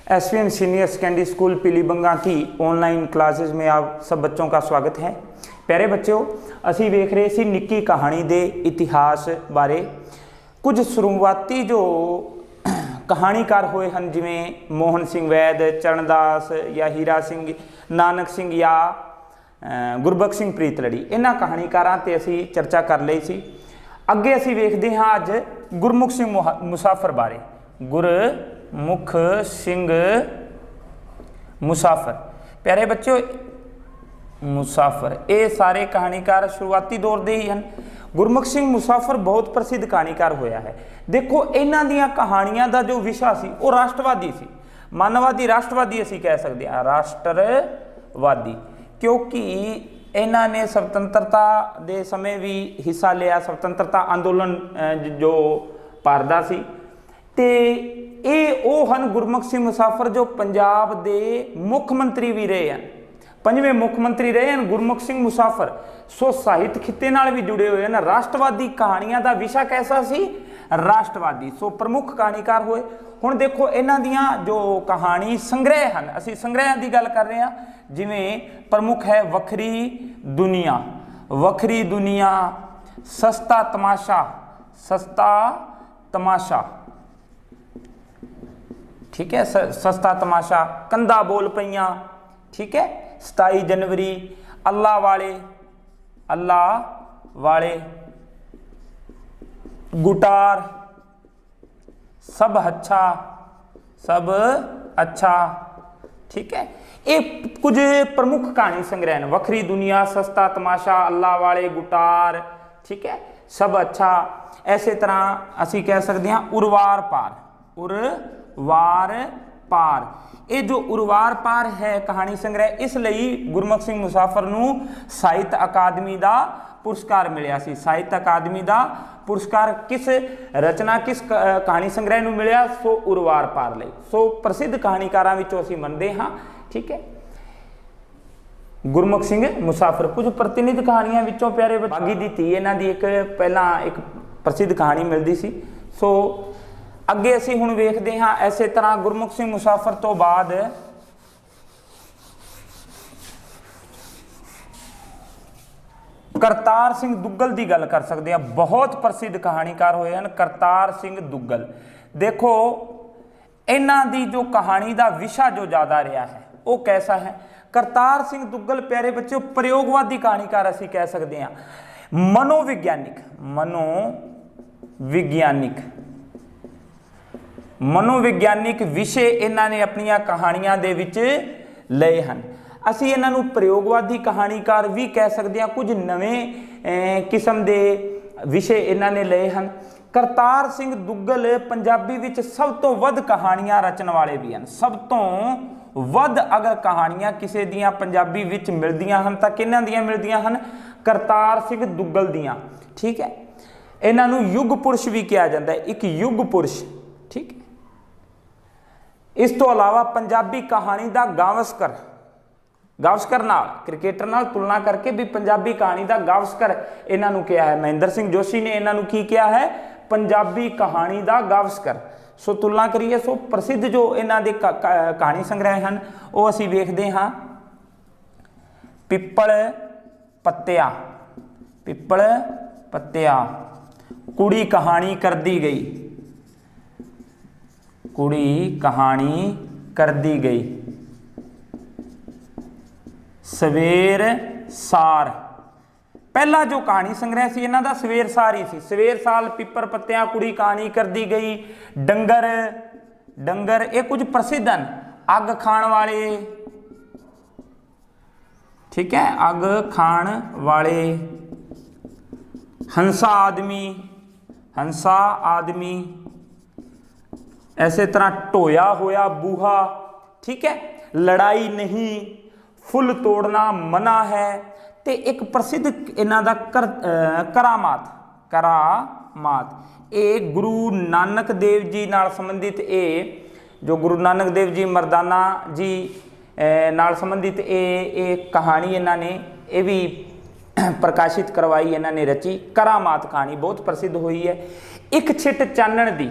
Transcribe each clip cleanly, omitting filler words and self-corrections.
SVM senior secondary school Pilibanga की online classes में आप सब बच्चों का स्वागत है। प्यारे बच्चों, असी वेख रहे सी निक्की कहानी दे इतिहास बारे। कुछ शुरुआती जो कहानीकार होए हैं जिमें मोहन सिंह वैद, चरणदास या हीरा सिंह, नानक सिंह या गुरबख्श सिंह प्रीतलड़ी, इन्हां कहानीकारां ते असी चर्चा कर लई सी। अगे असी वेखदे हां अज गुरमुख सिंह मुसाफर बारे। गुरमुख सिंह मुसाफर, प्यारे बच्चों, मुसाफर ये सारे कहानीकार शुरुआती दौर दे ही हैं। गुरमुख सिंह मुसाफर बहुत प्रसिद्ध कहानीकार होया है। देखो, इन्हां दियां कहानियां दा जो विषय सी वो राष्ट्रवादी सी, मानववादी राष्ट्रवादी असी कह सकते हैं, राष्ट्रवादी, क्योंकि इन्हां ने स्वतंत्रता दे समय भी हिस्सा लिया, स्वतंत्रता अंदोलन जो भारदा सी। ते ये वो हैं गुरमुख सिंह मुसाफर जो पंजाब दे मुख मंत्री भी रहे हैं, 5वें मुख मंत्री रहे हैं गुरमुख सिंह मुसाफर। सो साहित्य खिते नाल भी जुड़े हुए हैं। राष्ट्रवादी कहानियां दा विषय कैसा सी? राष्ट्रवादी। सो प्रमुख कहानीकार होए। हुण देखो, इन्हां दियां जो कहानी संग्रह हैं, असीं संग्रह की गल कर रहे हैं। जिवें प्रमुख है वखरी दुनिया, वखरी दुनिया, सस्ता तमाशा, सस्ता तमाशा, ठीक है, सस्ता तमाशा, कंधा बोल पईयां, ठीक है, 27 जनवरी, अल्लाह वाले, अल्लाह वाले, गुटार, सब अच्छा, सब अच्छा, ठीक है। ये कुछ प्रमुख कहानी संग्रह हैं। वखरी दुनिया, सस्ता तमाशा, अल्लाह वाले, गुटार, ठीक है, सब अच्छा। ऐसे तरह असी कह सकते हैं उरवार पार, उरवार पार। ये जो उरवार पार है कहानी संग्रह, इसलिए गुरमुख सिंह मुसाफर नूं साहित्य अकादमी का पुरस्कार मिलिया सी। साहित्य अकादमी का पुरस्कार किस रचना, किस कहानी संग्रह नूं मिलिया? सो उरवार पार लई। सो प्रसिद्ध कहानीकारां विचों असीं मनदे हां, ठीक है, गुरमुख सिंह मुसाफर। कुछ प्रतिनिध कहानियां विचों प्यारे बागी दी धी, इन्हां दी एक पहला एक प्रसिद्ध कहानी मिलती सी। सो अगे असीं हुण वेखदे हां। इसे तरह गुरमुख सिंह मुसाफर तो बाद करतार सिंह दुग्गल की गल कर सकते हैं। बहुत प्रसिद्ध कहानीकार होए हैं करतार सिंह दुग्गल। देखो, इन्हां दी जो कहानी का विषय जो ज़्यादा रहा है वो कैसा है? करतार सिंह दुग्गल प्यारे बच्चों प्रयोगवादी कहानीकार असीं कह सकते हैं, मनोविज्ञानिक, मनोविज्ञानिक, मनोविज्ञानिक विषय इन्हां ने अपनियां कहानियां दे विच लए हैं। असीं इन्हां नूं प्रयोगवादी कहानीकार भी कह सकते हैं। कुछ नवें किस्म के विषय इन्हां ने लए हैं। करतार सिंह दुग्गल पंजाबी विच सब तो वध कहानियां रचन वाले भी हैं। सब तो वध अगर कहानियां किसी दियां पंजाबी विच मिलदियां हैं तां किन्हां दियां मिलदियां हैं? करतार सिंह दुग्गल दियां, ठीक है। इन्हां नूं युग पुरुष भी कहा जाता है, एक युग पुरुष, ठीक है। इस तो अलावा पंजाबी कहानी का गावस्कर, गावस्कर नाल क्रिकेटर नाल तुलना करके भी पंजाबी कहानी का गावस्कर इन्हां नूं कहा है। महेंद्र सिंह जोशी ने इन्हां नूं की किया है? पंजाबी कहानी का गावस्कर। सो तुलना करिए। सो प्रसिद्ध जो इन्हां दे कहानी संग्रह हैं वो असीं वेखदे हां। पिप्पल पत्तिया, पिप्पल पत्तिया, कुड़ी कहानी कर दी गई, कुड़ी कहानी कर दी गई, सवेर सार। पहला जो कहानी संग्रह सी इन्हां दा सवेर सार ही सी। सवेर साल, पिप्पर पत्तियां, कुड़ी कहानी कर दी गई, डंगर, डंगर ये कुछ प्रसिद्ध हैं। अग खाण वाले, ठीक है, अग खाण वाले, हंसा आदमी, हंसा आदमी, ऐसे तरह टोया होया बूहा, ठीक है, लड़ाई नहीं, फुल तोड़ना मना है। ते एक प्रसिद्ध इन्हां दा करामात, करामात ये गुरु नानक देव जी नाल संबंधित, ये जो गुरु नानक देव जी मर्दाना जी नाल संबंधित ये कहानी इन्हां ने ये भी प्रकाशित करवाई, इन्हां ने रची। करामात कहानी बहुत प्रसिद्ध हुई है। एक छिट चानण दी,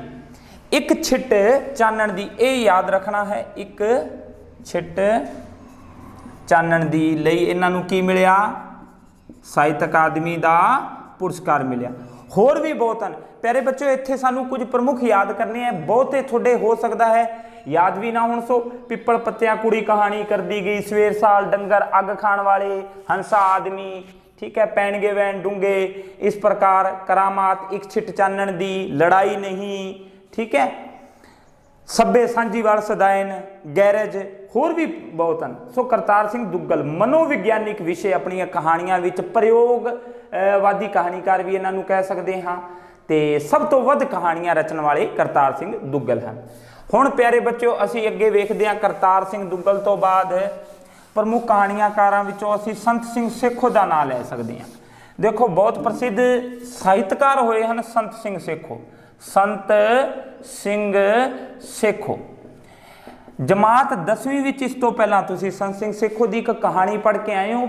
ਇੱਕ ਛਿੱਟ ਚਾਨਣ ਦੀ, ਇਹ ਯਾਦ ਰੱਖਣਾ ਹੈ, ਇੱਕ ਛਿੱਟ ਚਾਨਣ ਦੀ ਲਈ ਇਹਨਾਂ ਨੂੰ ਕੀ ਮਿਲਿਆ? ਸਾਹਿਤ ਅਕਾਦਮੀ ਦਾ ਪੁਰਸਕਾਰ ਮਿਲਿਆ। ਹੋਰ ਵੀ ਬਹੁਤ ਹਨ ਪਿਆਰੇ ਬੱਚਿਓ, ਇੱਥੇ ਸਾਨੂੰ ਕੁਝ ਪ੍ਰਮੁੱਖ ਯਾਦ ਕਰਨੇ ਹੈ। ਬਹੁਤੇ ਤੁਹਾਡੇ ਹੋ ਸਕਦਾ ਹੈ याद भी ना हो। सो पिपल पत्तियां कुड़ी कहानी कर दी गई, सवेर साल डंगर अग खाण वाले, हंसा आदमी, ठीक है, पैणगे वैन डूंगे, इस प्रकार करामात, एक छिट चानण दी, लड़ाई नहीं, ठीक है, सभ्य सांझीवाल सदायन, गैरेज, होर भी बहुत हैं। सो करतार सिंह दुग्गल मनोविग्यानिक विषय अपनी कहानियां विच प्रयोगवादी कहानीकार भी इन्हां नूं कह सकते हाँ, ते सब तो वध कहानियां रचन वाले करतार सिंह दुग्गल हैं। हुण प्यारे बच्चों असीं अगे वेखदे हां करतार सिंह दुग्गल तो बाद प्रमुख कहानियाकारां विचों असीं संत सिंह सेखो दा नाम लै सकदे हां। देखो बहुत प्रसिद्ध ਸਾਹਿਤਕਾਰ होए हैं संत सिंह सेखो। संत सिंह सेखो जमात 10वीं विच इस तो पहलां तुसीं संत सिंह सेखो दी एक कहानी पढ़ के आए हो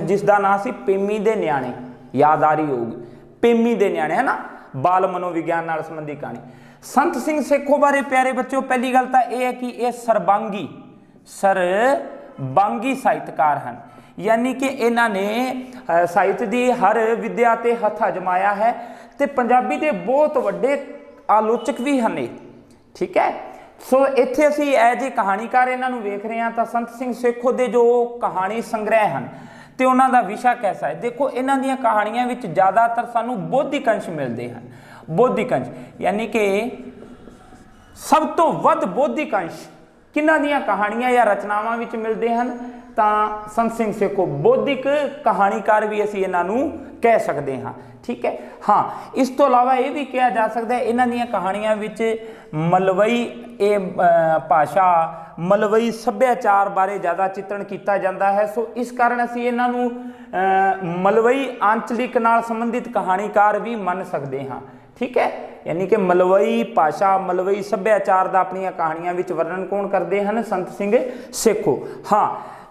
जिस दा नाम सी पेमी दे न्याणे। याद आ रही होगी, पेमी दे न्याणे है ना, बाल मनोविज्ञान नाल संबंधी कहानी। संत सिंह सेखो बारे प्यारे बच्चों पहली गल तो यह है कि यह सरबांगी साहित्यकार हैं, यानी कि इन्होंने साहित्य की हर विद्या ते हथ अजमाया है, तो पंजाबी के बहुत वड्डे आलोचक भी हैं, ठीक है। सो इत्थे असीं एज ए कहानीकार इन्हां नूं वेख रहे हैं तो संत सिंह सेखो के जो कहानी संग्रह हैं तो उन्होंने विषा कैसा है। देखो इन्हां दीयां कहानियां विच ज़्यादातर सानूं बौद्धिक अंश मिलते हैं, बौद्धिक अंश, यानी कि सब तो वध बौद्धिक अंश किन्हां दीयां कहानियां या रचनावां विच मिलते हैं तो संत सिंह सेखो बौद्धिक कहानीकार भी असीं इन्हां नूं कह सकते हाँ, ठीक है। हाँ, इस तो अलावा ये भी कहा जा सकता है इन्हां दीयां कहानियां विच मलवई भाषा, मलवई सभ्याचार बारे ज़्यादा चित्रण किया जाता है। सो इस कारण असीं इन्हां नूं मलवई आंचलिक नाल संबंधित कहानीकार भी मन सकते हाँ, ठीक है। यानी कि मलवई भाषा, मलवई सभ्याचार का अपनी कहानियां विच वर्णन कौन करते हैं? संत सिंह सेखो। हाँ,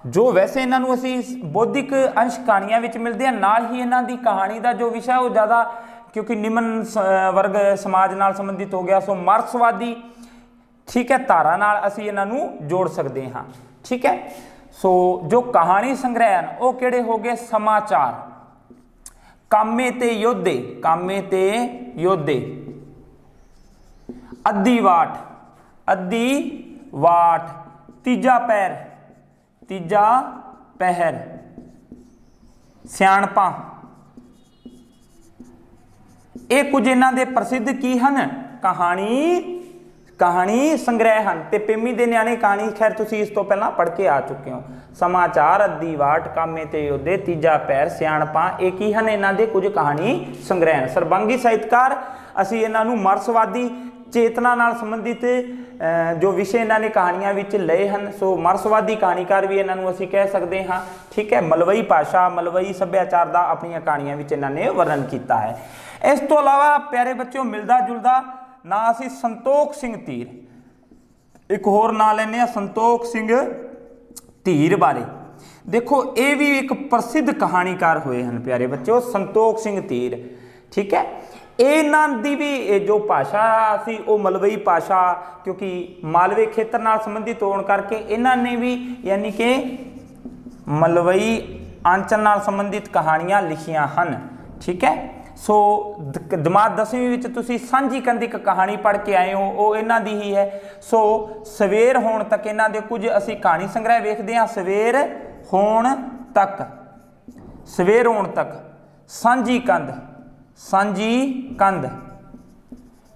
जो वैसे इन्हां नूं असीं बौद्धिक अंश कहानियां विच मिलते हैं, नाल ही इन्हां दी कहानी का जो विषय वो ज़्यादा क्योंकि निम्न वर्ग समाज नाल संबंधित हो गया, सो मार्क्सवादी, ठीक है, धारा नाल असीं इन्हां नूं जोड़ सकते हाँ, ठीक है। सो जो कहानी संग्रह हैं वो किहड़े हो गए? समाचार, कामे ते योद्धे, कामे ते योद्धे, अद्धी वाट, तीजा पहर, सियाणपा, ये कुछ इन्हां दे प्रसिद्ध की हैं कहानी संग्रह हैं। ते पेमी दे न्याणे कहानी खैर तुसीं इस तो पहला पढ़ के आ चुके हो। समाचार, अद्धी वाट, कामे ते योद्धे, तीजा पैर, सियाणपा, ये की हैं इन्हां दे कुछ कहानी संग्रह हैं। सरबंगी साहित्यकार असीं इन्हां नूं मार्क्सवादी चेतना नाल संबंधित जो विषय इन्होंने कहानियां विच लए हैं, सो मार्क्सवादी कहानीकार भी इन्हों असीं कह सकते हाँ, ठीक है। मलवई भाषा, मलवई सभ्याचार का अपन कहानियां विच इन्होंने वर्णन किया है। इस तो अलावा प्यारे बच्चों मिलता जुलता ना असीं संतोख सिंह धीर, एक होर ना लैने आ संतोख सिंह धीर बारे। देखो ये भी एक प्रसिद्ध कहानीकार हुए हैं प्यारे बच्चों, संतोख सिंह धीर, ठीक है। इन्हां दी भी जो भाषा सी वो मलवई भाषा, क्योंकि मालवे खेतर नाल संबंधित होने करके इन्हां ने भी यानी कि मलवई आंचल नाल संबंधित कहानियां लिखियां हैं, ठीक है। सो जमात 10वीं विच तुसीं सांझी कंध एक कहानी पढ़ के आए हो, वो इन्हां दी ही है। सो सवेर होण तक इन्हां दे कुछ असीं कहानी संग्रह वेखदे हां। सवेर होण तक, सांझी कंध,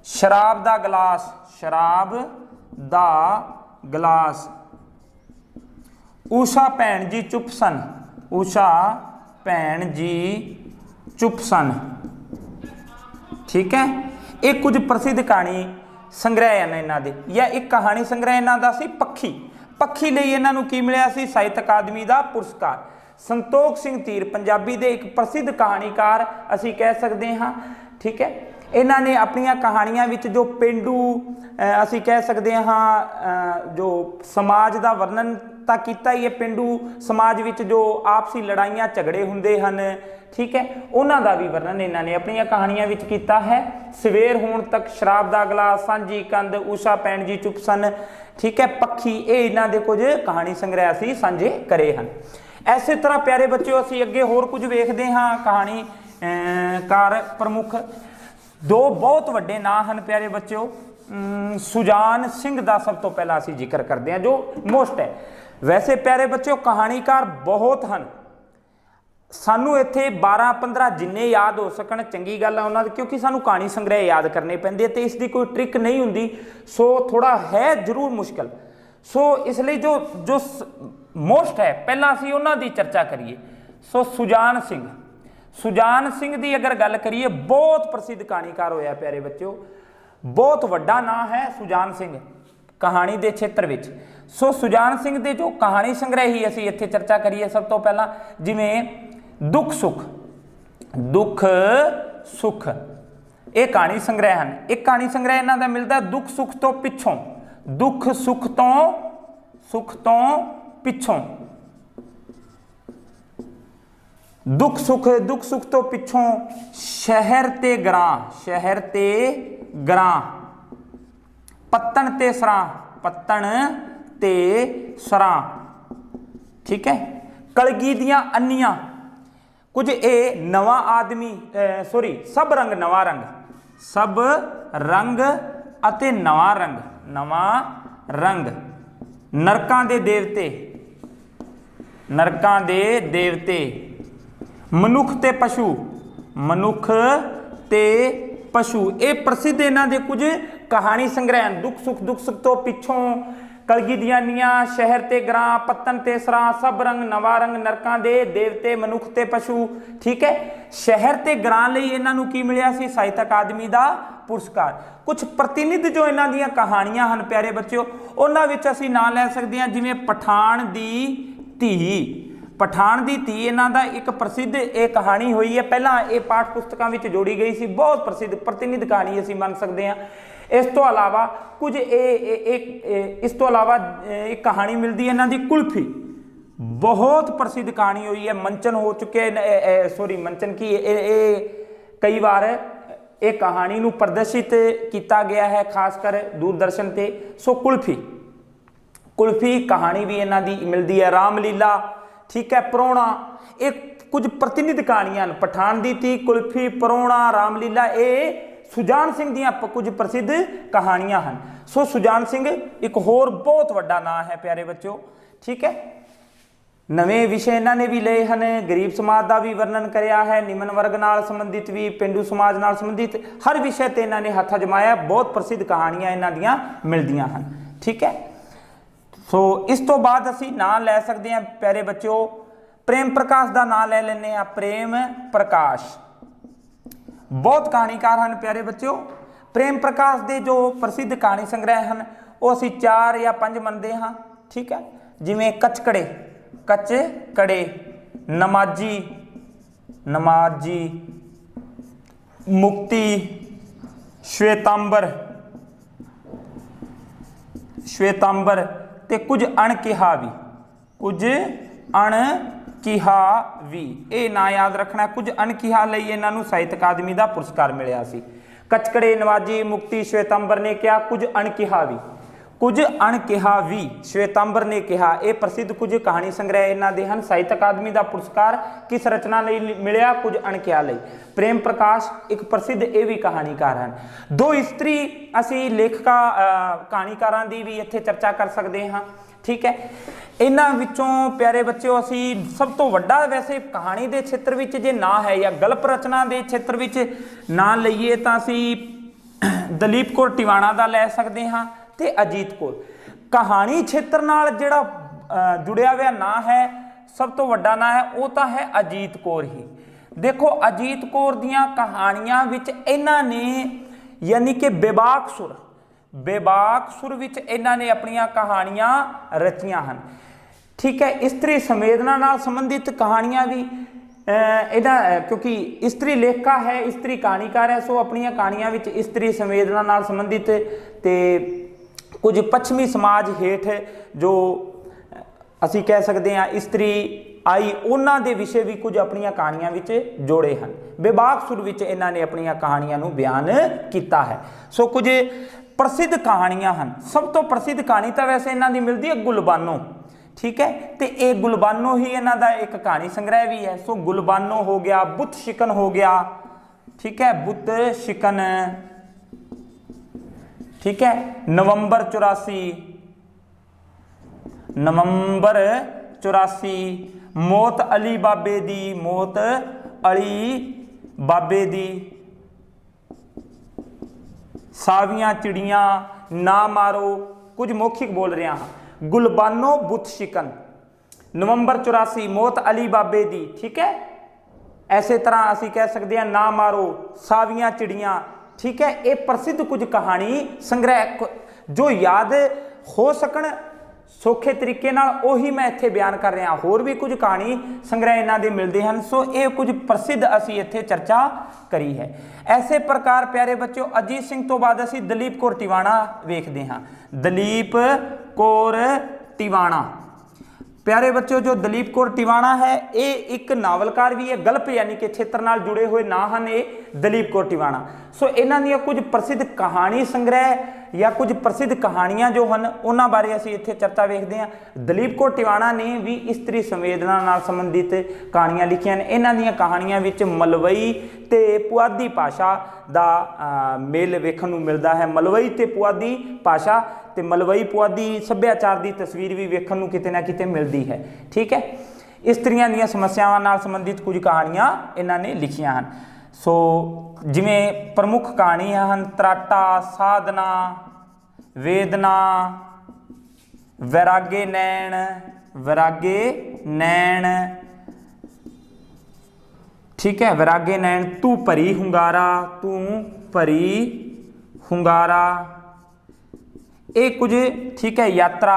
शराब दा गिलास, ऊषा भैन जी चुप सन, ठीक है। एक कुछ प्रसिद्ध कहानी संग्रह हैं इन्हां दे, या एक कहानी संग्रह इन्हां दा सी पक्षी लई इन्हां नूं की मिलिया सी? साहित्य अकादमी का पुरस्कार। संतोख सिंह धीर पंजाबी दे एक प्रसिद्ध कहानीकार असीं कह सकते हाँ, ठीक है। ਇਹਨਾਂ ਨੇ ਆਪਣੀਆਂ ਕਹਾਣੀਆਂ ਵਿੱਚ ਜੋ ਪੇਂਡੂ ਅਸੀਂ ਕਹਿ ਸਕਦੇ ਹਾਂ ਜੋ ਸਮਾਜ ਦਾ ਵਰਣਨ ਤਾਂ ਕੀਤਾ ਹੀ ਹੈ, ਪੇਂਡੂ ਸਮਾਜ ਵਿੱਚ ਜੋ ਆਪਸੀ ਲੜਾਈਆਂ ਝਗੜੇ ਹੁੰਦੇ ਹਨ, ਠੀਕ ਹੈ, ਉਹਨਾਂ ਦਾ ਵੀ ਵਰਣਨ ਇਹਨਾਂ ਨੇ ਆਪਣੀਆਂ ਕਹਾਣੀਆਂ ਵਿੱਚ ਕੀਤਾ ਹੈ। ਸਵੇਰ ਹੋਣ ਤੱਕ, ਸ਼ਰਾਬ ਦਾ ਗਲਾਸ, ਸਾਂਝੀ ਕੰਧ, ਊਸ਼ਾ ਭੈਣ ਜੀ ਚੁੱਪ ਸਨ, ਠੀਕ ਹੈ, ਪੱਖੀ, ਇਹ ਇਹਨਾਂ ਦੇ ਕੁਝ ਕਹਾਣੀ ਸੰਗ੍ਰਹਿ ਅਸੀਂ ਸਾਂਝੇ ਕਰੇ ਹਨ। ਐਸੇ ਤਰ੍ਹਾਂ ਪਿਆਰੇ ਬੱਚਿਓ ਅਸੀਂ ਅੱਗੇ ਹੋਰ ਕੁਝ ਵੇਖਦੇ ਹਾਂ। ਕਹਾਣੀ ਕਾਰ ਪ੍ਰਮੁੱਖ ਦੋ ਬਹੁਤ ਵੱਡੇ ਨਾਂ ਹਨ ਪਿਆਰੇ ਬੱਚਿਓ। ਸੁਜਾਨ ਸਿੰਘ ਦਾ ਸਭ ਤੋਂ ਪਹਿਲਾਂ ਅਸੀਂ ਜ਼ਿਕਰ ਕਰਦੇ ਹਾਂ, ਜੋ ਮੋਸਟ ਹੈ। ਵੈਸੇ ਪਿਆਰੇ ਬੱਚਿਓ ਕਹਾਣੀਕਾਰ ਬਹੁਤ ਹਨ, ਸਾਨੂੰ ਇੱਥੇ 12-15 ਜਿੰਨੇ ਯਾਦ ਹੋ ਸਕਣ ਚੰਗੀ ਗੱਲ ਹੈ ਉਹਨਾਂ ਦੀ, ਕਿਉਂਕਿ ਸਾਨੂੰ ਕਹਾਣੀ ਸੰਗ੍ਰਹਿ ਯਾਦ ਕਰਨੇ ਪੈਂਦੇ ਤੇ ਇਸ ਦੀ ਕੋਈ ਟ੍ਰਿਕ ਨਹੀਂ ਹੁੰਦੀ, ਸੋ ਥੋੜਾ ਹੈ ਜ਼ਰੂਰ ਮੁਸ਼ਕਲ। ਸੋ ਇਸ ਲਈ ਜੋ ਜੋ ਮੋਸਟ ਹੈ ਪਹਿਲਾਂ ਅਸੀਂ ਉਹਨਾਂ ਦੀ ਚਰਚਾ ਕਰੀਏ। ਸੋ ਸੁਜਾਨ ਸਿੰਘ ਦੀ ਅਗਰ ਗੱਲ ਕਰੀਏ, ਬਹੁਤ ਪ੍ਰਸਿੱਧ ਕਹਾਣੀਕਾਰ ਹੋਇਆ ਪਿਆਰੇ ਬੱਚਿਓ, ਬਹੁਤ ਵੱਡਾ ਨਾਂ ਹੈ ਸੁਜਾਨ ਸਿੰਘ ਕਹਾਣੀ ਦੇ ਖੇਤਰ ਵਿੱਚ। ਸੋ ਸੁਜਾਨ ਸਿੰਘ ਦੇ ਜੋ ਕਹਾਣੀ ਸੰਗ੍ਰਹਿ ਹੀ ਅਸੀਂ ਇੱਥੇ ਚਰਚਾ ਕਰੀਏ ਸਭ ਤੋਂ ਪਹਿਲਾਂ, ਜਿਵੇਂ ਦੁੱਖ ਸੁੱਖ, ਇਹ ਕਹਾਣੀ ਸੰਗ੍ਰਹਿ ਹਨ। ਇੱਕ ਕਹਾਣੀ ਸੰਗ੍ਰਹਿ ਇਹਨਾਂ ਦਾ ਮਿਲਦਾ ਦੁੱਖ ਸੁੱਖ ਤੋਂ ਪਿੱਛੋਂ, ਦੁੱਖ ਸੁੱਖ ਤੋਂ ਪਿੱਛੋਂ, ਦੁੱਖ ਸੁੱਖ ਤੋਂ ਪਿੱਛੋਂ, ਸ਼ਹਿਰ ਤੇ ਗਰਾਂ, ਪੱਤਣ ਤੇ ਸਰਾਂ, ਠੀਕ ਹੈ, ਕਲਗੀ ਦੀਆਂ ਅੰਨੀਆਂ, ਕੁਝ ਇਹ ਨਵਾਂ ਆਦਮੀ ਸਭ ਰੰਗ ਅਤੇ ਨਵਾਂ ਰੰਗ, ਨਰਕਾਂ ਦੇ ਦੇਵਤੇ, ਮਨੁੱਖ ਤੇ ਪਸ਼ੂ, ਇਹ ਪ੍ਰਸਿੱਧ ਇਹਨਾਂ ਦੇ ਕੁਝ ਕਹਾਣੀ ਸੰਗ੍ਰਹਿ ਹਨ। ਦੁੱਖ ਸੁੱਖ ਤੋਂ ਪਿੱਛੋਂ, ਕਲਗੀ ਦੀਆਂ ਨੀਆਂ, ਸ਼ਹਿਰ ਤੇ ਗਰਾਂ, ਪੱਤਨ ਤੇ ਸਰਾਂ, ਸਭ ਰੰਗ, ਨਵਾਂ ਰੰਗ, ਨਰਕਾਂ ਦੇ ਦੇਵਤੇ, ਮਨੁੱਖ ਤੇ ਪਸ਼ੂ, ਠੀਕ ਹੈ। ਸ਼ਹਿਰ ਤੇ ਗਰਾਂ ਲਈ ਇਹਨਾਂ ਨੂੰ ਕੀ ਮਿਲਿਆ ਸੀ? ਸਾਹਿਤ ਅਕਾਦਮੀ ਦਾ ਪੁਰਸਕਾਰ। ਕੁਝ ਪ੍ਰਤੀਨਿਧ ਜੋ ਇਹਨਾਂ ਦੀਆਂ ਕਹਾਣੀਆਂ ਹਨ ਪਿਆਰੇ ਬੱਚਿਓ, ਉਹਨਾਂ ਵਿੱਚ ਅਸੀਂ ਨਾਂ ਲੈ ਸਕਦੇ ਹਾਂ, ਜਿਵੇਂ ਪਠਾਨ ਦੀ ਧੀ ਇਹਨਾਂ ਦਾ ਇੱਕ ਪ੍ਰਸਿੱਧ ਇਹ ਕਹਾਣੀ ਹੋਈ ਹੈ, ਪਹਿਲਾਂ ਇਹ ਪਾਠ ਪੁਸਤਕਾਂ ਵਿੱਚ ਜੋੜੀ ਗਈ ਸੀ, ਬਹੁਤ ਪ੍ਰਸਿੱਧ ਪ੍ਰਤੀਨਿਧ ਕਹਾਣੀ ਅਸੀਂ ਮੰਨ ਸਕਦੇ ਹਾਂ। ਇਸ ਤੋਂ ਇਲਾਵਾ ਕੁਝ ਇਸ ਤੋਂ ਇਲਾਵਾ ਇੱਕ ਕਹਾਣੀ ਮਿਲਦੀ ਹੈ ਇਹਨਾਂ ਦੀ ਕੁਲਫੀ, ਬਹੁਤ ਪ੍ਰਸਿੱਧ ਕਹਾਣੀ ਹੋਈ ਹੈ, ਮੰਚਨ ਹੋ ਚੁੱਕੇ ਮੰਚਨ ਕੀ ਇਹ ਕਈ ਵਾਰ ਇਹ ਕਹਾਣੀ ਨੂੰ ਪ੍ਰਦਰਸ਼ਿਤ ਕੀਤਾ ਗਿਆ ਹੈ, ਖਾਸ ਕਰ ਦੂਰਦਰਸ਼ਨ ਤੇ। ਸੋ ਕੁਲਫੀ ਕਹਾਣੀ ਵੀ ਇਹਨਾਂ ਦੀ ਮਿਲਦੀ ਹੈ। ਰਾਮਲੀਲਾ, ਠੀਕ ਹੈ, ਪ੍ਰਾਹੁਣਾ, ਇਹ ਕੁਝ ਪ੍ਰਤੀਨਿਧ ਕਹਾਣੀਆਂ ਹਨ। ਪਠਾਨ ਦੀ ਧੀ, ਕੁਲਫੀ, ਪ੍ਰਾਹੁਣਾ, ਰਾਮਲੀਲਾ, ਇਹ ਸੁਜਾਨ ਸਿੰਘ ਦੀਆਂ ਕੁਝ ਪ੍ਰਸਿੱਧ ਕਹਾਣੀਆਂ ਹਨ। ਸੋ ਸੁਜਾਨ ਸਿੰਘ ਇੱਕ ਹੋਰ ਬਹੁਤ ਵੱਡਾ ਨਾਂ ਹੈ ਪਿਆਰੇ ਬੱਚਿਓ, ਠੀਕ ਹੈ। ਨਵੇਂ ਵਿਸ਼ੇ ਇਹਨਾਂ ਨੇ ਵੀ ਲਏ ਹਨ, ਗਰੀਬ ਸਮਾਜ ਦਾ ਵੀ ਵਰਣਨ ਕਰਿਆ ਹੈ, ਨਿਮਨ ਵਰਗ ਨਾਲ ਸੰਬੰਧਿਤ ਵੀ, ਪੇਂਡੂ ਸਮਾਜ ਨਾਲ ਸੰਬੰਧਿਤ, ਹਰ ਵਿਸ਼ੇ ਤੇ ਇਹਨਾਂ ਨੇ ਹੱਥ ਅਜਮਾਇਆ। ਬਹੁਤ ਪ੍ਰਸਿੱਧ ਕਹਾਣੀਆਂ ਇਹਨਾਂ ਦੀਆਂ ਮਿਲਦੀਆਂ ਹਨ, ਠੀਕ ਹੈ। ਸੋ ਇਸ ਤੋਂ ਬਾਅਦ ਅਸੀਂ ਨਾਂ ਲੈ ਸਕਦੇ ਹਾਂ ਪਿਆਰੇ ਬੱਚਿਓ, ਪ੍ਰੇਮ ਪ੍ਰਕਾਸ਼ ਦਾ ਨਾਂ ਲੈ ਲੈਂਦੇ ਹਾਂ। ਪ੍ਰੇਮ ਪ੍ਰਕਾਸ਼ ਬਹੁਤ ਕਹਾਣੀਕਾਰ ਹਨ ਪਿਆਰੇ ਬੱਚਿਓ। ਪ੍ਰੇਮ ਪ੍ਰਕਾਸ਼ ਦੇ ਜੋ ਪ੍ਰਸਿੱਧ ਕਹਾਣੀ ਸੰਗ੍ਰਹਿ ਹਨ ਉਹ ਅਸੀਂ 4 ਜਾਂ 5 ਮੰਨਦੇ ਹਾਂ, ਠੀਕ ਹੈ। ਜਿਵੇਂ ਕਚਕੜੇ, ਨਮਾਜੀ, ਮੁਕਤੀ, ਸ਼ਵੇਤਾਂਬਰ ਤੇ ਕੁਝ ਅਣਕਿਹਾ ਵੀ, ਇਹ ਨਾਂ ਯਾਦ ਰੱਖਣਾ। ਕੁਝ ਅਣਕਿਹਾ ਲਈ ਇਹਨਾਂ ਨੂੰ ਸਾਹਿਤ ਅਕਾਦਮੀ ਦਾ ਪੁਰਸਕਾਰ ਮਿਲਿਆ ਸੀ। ਕਚਕੜੇ, ਨਵਾਜੀ, ਮੁਕਤੀ, ਸ਼ਵੇਤਾਂਬਰ ਨੇ ਕਿਹਾ, ਕੁਝ ਅਣਕਿਹਾ ਵੀ ਸ਼ਵੇਤਾਂਬਰ ਨੇ ਕਿਹਾ, ਇਹ ਪ੍ਰਸਿੱਧ ਕੁਝ ਕਹਾਣੀ ਸੰਗ੍ਰਹਿ ਇਹਨਾਂ ਦੇ ਹਨ। ਸਾਹਿਤ ਅਕਾਦਮੀ ਦਾ ਪੁਰਸਕਾਰ ਕਿਸ ਰਚਨਾ ਲਈ ਮਿਲਿਆ? ਕੁਝ ਅਣਕਿਹਾ ਲਈ। ਪ੍ਰੇਮ ਪ੍ਰਕਾਸ਼ ਇੱਕ ਪ੍ਰਸਿੱਧ ਇਹ ਵੀ ਕਹਾਣੀਕਾਰ ਹਨ। 2 ਇਸਤਰੀ ਅਸੀਂ ਕਹਾਣੀਕਾਰਾਂ ਦੀ ਵੀ ਇੱਥੇ ਚਰਚਾ ਕਰ ਸਕਦੇ ਹਾਂ, ਠੀਕ ਹੈ। ਇਹਨਾਂ ਵਿੱਚੋਂ ਪਿਆਰੇ ਬੱਚਿਓ ਅਸੀਂ ਸਭ ਤੋਂ ਵੱਡਾ ਵੈਸੇ ਕਹਾਣੀ ਦੇ ਖੇਤਰ ਵਿੱਚ ਜੇ ਨਾਂ ਹੈ ਜਾਂ ਗਲਪ ਰਚਨਾ ਦੇ ਖੇਤਰ ਵਿੱਚ ਨਾਂ ਲਈਏ ਤਾਂ ਅਸੀਂ ਦਲੀਪ ਕੌਰ ਟਿਵਾਣਾ ਦਾ ਲੈ ਸਕਦੇ ਹਾਂ ਤੇ ਅਜੀਤ ਕੌਰ। ਕਹਾਣੀ ਖੇਤਰ ਨਾਲ ਜਿਹੜਾ ਜੁੜਿਆ ਹੋਇਆ ਨਾਂ ਹੈ, ਸਭ ਤੋਂ ਵੱਡਾ ਨਾਂ ਹੈ, ਉਹ ਤਾਂ ਹੈ ਅਜੀਤ ਕੌਰ ਹੀ। ਦੇਖੋ ਅਜੀਤ ਕੌਰ ਦੀਆਂ ਕਹਾਣੀਆਂ ਵਿੱਚ ਇਹਨਾਂ ਨੇ ਯਾਨੀ ਕਿ ਬੇਬਾਕ ਸੁਰ ਵਿੱਚ ਇਹਨਾਂ ਨੇ ਆਪਣੀਆਂ ਕਹਾਣੀਆਂ ਰਚੀਆਂ ਹਨ, ਠੀਕ ਹੈ। ਇਸਤਰੀ ਸੰਵੇਦਨਾ ਨਾਲ ਸੰਬੰਧਿਤ ਕਹਾਣੀਆਂ ਵੀ ਇਹਦਾ ਕਿਉਂਕਿ ਇਸਤਰੀ ਲੇਖਕਾ ਹੈ, ਇਸਤਰੀ ਕਹਾਣੀਕਾਰ ਹੈ, ਸੋ ਆਪਣੀਆਂ ਕਹਾਣੀਆਂ ਵਿੱਚ ਇਸਤਰੀ ਸੰਵੇਦਨਾ ਨਾਲ ਸੰਬੰਧਿਤ ਤੇ ਕੁਝ ਪੱਛਮੀ ਸਮਾਜ ਹੇਠ ਜੋ ਅਸੀਂ ਕਹਿ ਸਕਦੇ ਹਾਂ ਇਸਤਰੀ ਆਈ, ਉਹਨਾਂ ਦੇ ਵਿਸ਼ੇ ਵੀ ਕੁਝ ਆਪਣੀਆਂ ਕਹਾਣੀਆਂ ਵਿੱਚ ਜੋੜੇ ਹਨ। ਬੇਬਾਕ ਸੁਰ ਵਿੱਚ ਇਹਨਾਂ ਨੇ ਆਪਣੀਆਂ ਕਹਾਣੀਆਂ ਨੂੰ ਬਿਆਨ ਕੀਤਾ ਹੈ। ਸੋ ਕੁਝ ਪ੍ਰਸਿੱਧ ਕਹਾਣੀਆਂ ਹਨ। ਸਭ ਤੋਂ ਪ੍ਰਸਿੱਧ ਕਹਾਣੀ ਤਾਂ ਵੈਸੇ ਇਹਨਾਂ ਦੀ ਮਿਲਦੀ ਹੈ ਗੁਲਬਾਨੋ, ਠੀਕ ਹੈ, ਤੇ ਇਹ ਗੁਲਬਾਨੋ ਹੀ ਇਹਨਾਂ ਦਾ ਇੱਕ ਕਹਾਣੀ ਸੰਗ੍ਰਹਿ ਵੀ ਹੈ। ਸੋ ਗੁਲਬਾਨੋ ਹੋ ਗਿਆ, ਬੁੱਤ ਸ਼ਿਕਨ ਹੋ ਗਿਆ, ਠੀਕ ਹੈ, ਬੁੱਤ ਸ਼ਿਕਨ, ठीक है, नवंबर 84, नवंबर 84, मौत अली बाबे दी, मौत अली बाबे दी, सावियां चिड़ियां, ना मारो, कुछ मौखिक बोल रहे हैं। गुलबानो बुत शिकन, नवंबर 84, मौत अली बाबे दी, ठीक है। ऐसे तरह असी कह सकते हैं ना मारो, सावियां चिड़ियां, ठीक है। ये प्रसिद्ध कुछ कहानी संग्रह जो याद हो सकन सौखे तरीके नाल ओही मैं इत्थे बयान कर रहा। होर भी कुछ कहानी संग्रह इन्हां दे मिलते हैं। सो ये कुछ प्रसिद्ध असी इत्थे चर्चा करी है। ऐसे प्रकार प्यारे बच्चों अजीत सिंह तो बाद असी दलीप कौर टिवाणा वेखते हाँ। दलीप कौर टिवाणा प्यारे बच्चों, जो दलीप कौर टिवाणा है ये एक नावलकार भी है, गल्प यानी कि क्षेत्र नाल जुड़े हुए ना हैं ये दलीप कौर टिवाणा। सो इन्हां दी कुछ प्रसिद्ध कहानी संग्रह या कुछ प्रसिद्ध कहानियां जो हैं उन्हां बारे असीं इत्थे चर्चा वेखदे हां। दलीप कौर टिवाणा ने भी इस्त्री संवेदना नाल संबंधित कहानियां लिखियां ने। इन्हां दीयां कहानियां विच मलवई ते पुआधी भाषा दा मेल वेखण नूं मिलदा है। मलवई ते पुआधी भाषा ते मलवई पुआधी सभ्याचार की तस्वीर भी वेखण नूं किते ना किते मिलती है, ठीक है। इस्त्रियां दीयां समस्यावां नाल संबंधित कुछ कहानियां इन्हां ने लिखियां हन। सो जिवें प्रमुख कहानियां हन त्राटा, साधना, वेदना, वैरागे नैण, वैरागे नैण, ठीक है, वैरागे नैण, तू भरी हुंगारा, तू भरी हुंगारा, ये कुछ, ठीक है, यात्रा,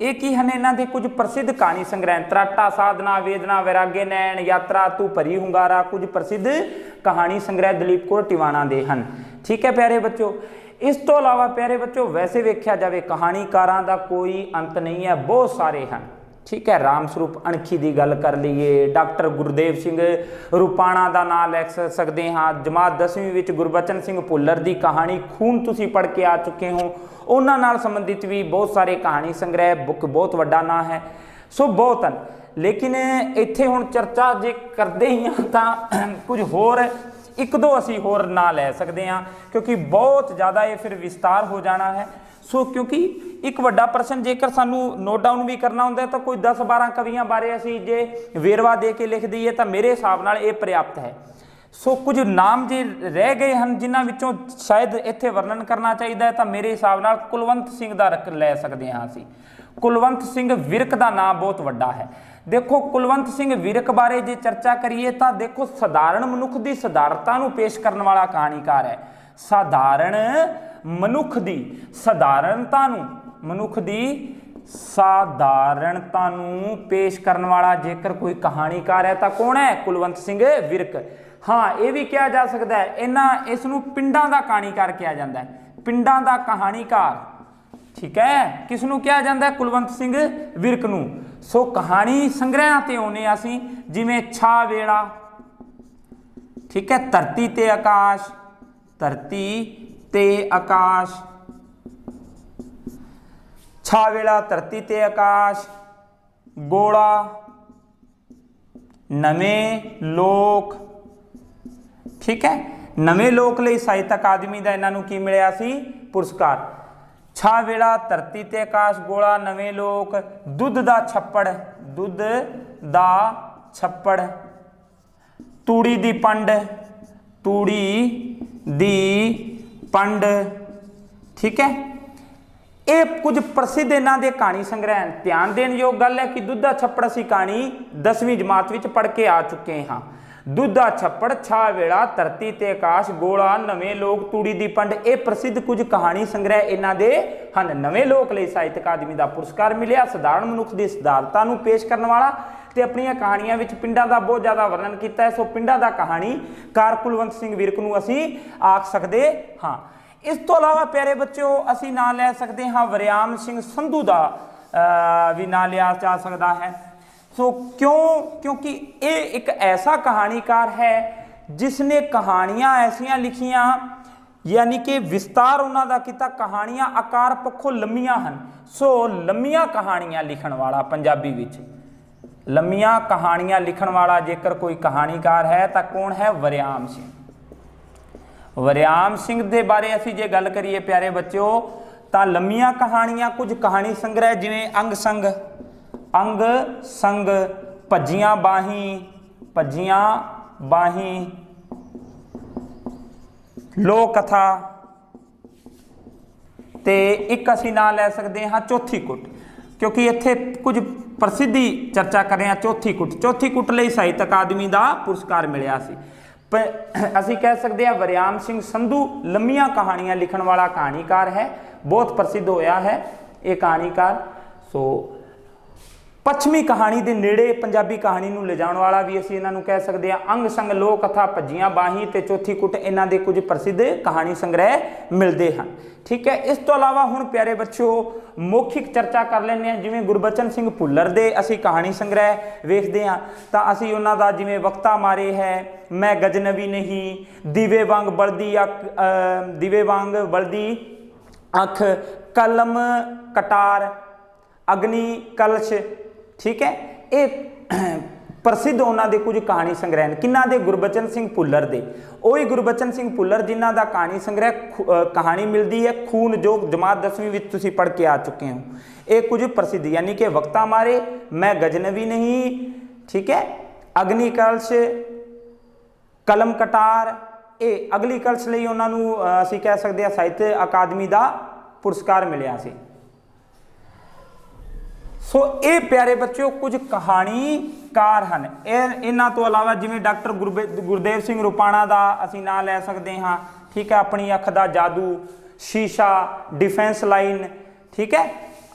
ये की हैं इन्हां दे कुछ प्रसिद्ध कहानी संग्रह। त्राटा, साधना, वेदना, वैरागे नैण, यात्रा, तू भरी हुंगारा कुछ प्रसिद्ध कहानी संग्रह दलीप कौर टिवाणा दे हन, ठीक है प्यारे बच्चों। इस तो इलावा प्यारे बच्चों वैसे वेख्या जाए कहानीकारां दा कोई अंत नहीं है, बहुत सारे हैं, ठीक है। राम स्वरूप अणखी की गल कर लीए, डॉक्टर गुरदेव सिंह रूपाणा का नाम ले सकते हाँ। जमात 10वीं विच गुरबचन सिंह भुल्लर की कहानी खून तुसी पढ़ के आ चुके हो, उन्हां नाल संबंधित भी बहुत सारे कहानी संग्रह, बुक बहुत वड्डा ना है। सो बहुत हैं, लेकिन इत्थे हुण चर्चा जे करते ही हाँ तो कुछ होर एक दो असी होर ना ले सकते हैं, क्योंकि बहुत ज़्यादा ये फिर विस्तार हो जाना है। सो क्योंकि एक वड्डा प्रश्न जेकर सानू नोट डाउन भी करना होंदा तो कोई 10-12 कवियां बारे असी जे वेरवा दे के लिख दईए तो मेरे हिसाब नाल ये पर्याप्त है। सो कुछ नाम जे रह गए हैं जिन्हां विचों शायद इत्थे वर्णन करना चाहिए तो मेरे हिसाब नाल कुलवंत सिंह दा ले सकते हाँ असी। कुलवंत सिंह विरक का नाम बहुत वड्डा है। देखो कुलवंत सिंह विरक बारे जे चर्चा करिए तो देखो साधारण मनुख की सधारता नूं पेश करने वाला कहानीकार है। साधारण मनुख की साधारणता नूं, मनुख की साधारणता नूं पेश करने वाला जेकर कोई कहानीकार है तो कौन है? कुलवंत सिंह विरक। हाँ, ये भी कहा जा सकता है इन्हां इसनूं पिंडां दा कहानीकार कहा जाता है, पिंडां दा कहानीकार, ठीक है। किसनूं कहा जाता है? कुलवंत सिंह विरक नूं। सो कहानी संग्रह ते आउने असीं जिवें छा वेला, ठीक है, धरती ते आकाश, धरती ते आकाश, छा वेला, धरती ते आकाश, गोला, नवें लोक, ठीक है। नवें लोक लई साहित्य अकादमी का इन्हां नूं की मिलिया सी पुरस्कार। छा वेला, धरती ते आकाश, गोला, नवें लोक, दुध दा छप्पड़, दुध दा छप्पड़, तूड़ी दी पंड, तूड़ी दी पंड, ठीक है। ये कुछ प्रसिद्ध इन्हां दे कहानी संग्रह हैं। ध्यान देने योग गल है कि दुध दा छप्पड़ असीं कहानी 10वीं जमात विच पढ़ के आ चुके हाँ। दुध दा छप्पड़, छा वेला, धरती ते आकाश, गोला, नवें लोक, तूड़ी दी पंड, ये प्रसिद्ध कुछ कहानी संग्रह इन्हां दे हन। नवें लोक लई साहित्य अकादमी का पुरस्कार मिलिया। साधारण मनुख की सधारता नूं पेश करने वाला ਤੇ ਆਪਣੀਆਂ ਕਹਾਣੀਆਂ ਵਿੱਚ ਪਿੰਡਾਂ ਦਾ ਬਹੁਤ ਜ਼ਿਆਦਾ ਵਰਣਨ ਕੀਤਾ ਹੈ। ਸੋ ਪਿੰਡਾਂ ਦਾ ਕਹਾਣੀਕਾਰ ਕੁਲਵੰਤ ਸਿੰਘ ਵਿਰਕ ਨੂੰ ਅਸੀਂ ਆਖ ਸਕਦੇ ਹਾਂ। ਇਸ ਤੋਂ ਇਲਾਵਾ ਪਿਆਰੇ ਬੱਚਿਓ ਅਸੀਂ ਨਾਂ ਲੈ ਸਕਦੇ ਹਾਂ ਵਰਿਆਮ ਸਿੰਘ ਸੰਧੂ ਦਾ ਵੀ ਨਾਂ ਲਿਆ ਜਾ ਸਕਦਾ ਹੈ। ਸੋ क्योंकि ये एक ऐसा कहानीकार है जिसने कहानियां ऐसियां लिखियां यानी कि विस्तार उन्हां दा कीता, कहानियां आकार पक्षों लंबियां हन। सो लंबियां कहानियां लिखण वाला पंजाबी विच लंबियां कहानियां लिखण वाला जेकर कोई कहानीकार है तो कौन है? वरियाम सिंह। वरियाम सिंह दे बारे असीं जे गल करिए प्यारे बच्चों तो लंबियां कहानियां कुछ कहानी संग्रह जिवें अंग संग भज्जियां बाहीं लोक कथा ते एक असीं नां लै सकते हाँ चौथी कुट, क्योंकि इत्थे कुछ प्रसिद्धि चर्चा कर रहे हैं। चौथी कुट लई साहित्य अकादमी का पुरस्कार मिलिया सी। असीं कह सकते हैं वरियाम सिंह संधू लंबियां कहानियां लिखण वाला कहानीकार है, बहुत प्रसिद्ध होया है ये कहानीकार। सो पश्चिमी कहानी के नेड़े पंजाबी कहानी नूं ले जाण वाला भी असीं इन्हां नूं कह सकते हैं। अंग संग लोक कथा भज्जियां बाहीं ते चौथी कुट इन्हां दे कुछ प्रसिद्ध कहानी संग्रह मिलते हैं। ठीक है, इस तो अलावा हुण प्यारे बच्चों मौखिक चर्चा कर लैंदे हां। जिवें गुरबचन सिंह भुल्लर दे असीं कहानी संग्रह वेखदे हां तां असीं उन्हां दा जिवें वक्ता मारे है, मैं गजनबी नहीं, दीवे वांग बलदी अख, कलम कटार, अग्नि कलश, ठीक है, ये प्रसिद्ध उन्होंने कुछ कहानी संग्रह हैं। किन्ना दे? गुरबचन सिंह भुल्लर दे। वही गुरबचन सिंह भुल्लर जिन्हों का कहानी संग्रह कहानी मिलती है खून जो जमात 10वीं में तुसीं पढ़ के आ चुके हो। ये कुछ प्रसिद्ध यानी कि वक्ता मारे, मैं गजनबी नहीं, ठीक है, अग्नि कलश, कलम कटार, ये अगली कलश लई उन्होंने असीं कह सकते हैं साहित्य अकादमी का पुरस्कार मिलिया सी। सो ये प्यारे बच्चों कुछ कहानीकार हैं। इन्हां तो अलावा जिवें डॉक्टर गुरदेव सिंह रुपाणा का असीं नां लै सकते हाँ। ठीक है, अपनी अख दा जादू, शीशा, डिफेंस लाइन, ठीक है,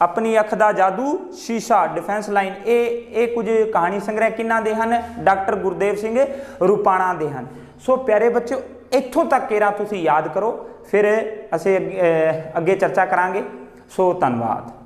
अपनी अख दा जादू, शीशा, डिफेंस लाइन, ये कुछ कहानी संग्रह किन्हां दे हन? डॉक्टर गुरदेव सिंह रुपाणा दे हन। सो प्यारे बच्चों इत्थों तक केरा तुसीं याद करो, फिर असीं अगे चर्चा करांगे। सो धन्नवाद।